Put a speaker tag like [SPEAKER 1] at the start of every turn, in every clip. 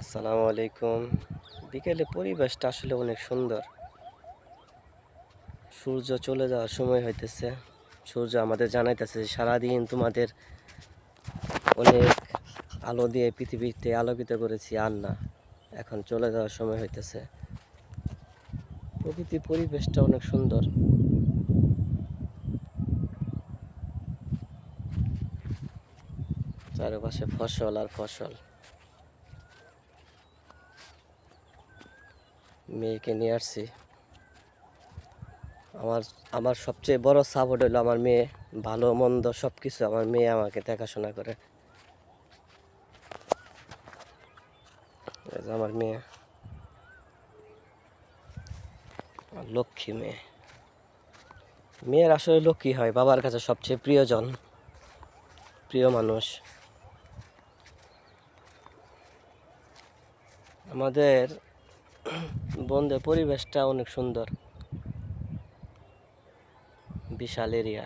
[SPEAKER 1] আসসালামু আলাইকুম। বিকেলে পরিবেশটা আসলে অনেক সুন্দর। সূর্য চলে যাওয়ার সময় হইতেছে। সূর্য আমাদের জানাইতেছে যে সারাদিন তোমাদের অনেক আলো দিয়ে পৃথিবীতে আলোকিত করেছি, আর না, এখন চলে যাওয়ার সময় হইতেছে। প্রকৃতি পরিবেশটা অনেক সুন্দর। চারপাশে ফসল আর ফসল। মেয়েকে নিয়ে আসছি। আমার আমার সবচেয়ে বড় সাপোর্ট হলো আমার মেয়ে। ভালো মন্দ সব কিছু আমার মেয়ে আমাকে দেখাশোনা করে। এই যে আমার মেয়ে, আমার লক্ষ্মী মেয়ে। মেয়ের আসলে লক্ষ্মী হয়, বাবার কাছে সবচেয়ে প্রিয়জন, প্রিয় মানুষ। আমাদের বন্ধের পরিবেশটা অনেক সুন্দর, বিশাল এরিয়া।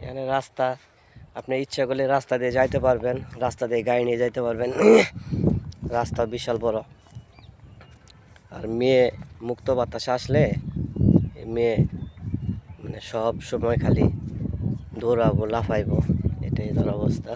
[SPEAKER 1] এখানে রাস্তা, আপনি ইচ্ছা করলে রাস্তা দিয়ে যাইতে পারবেন, রাস্তা দিয়ে গাড়ি নিয়ে যাইতে পারবেন। রাস্তা বিশাল বড়। আর মেয়ে মুক্ত বাতাসে আসলে মেয়ে মানে সব সময় খালি দৌড়াবো, লাফাইবো, এটাই তার অবস্থা।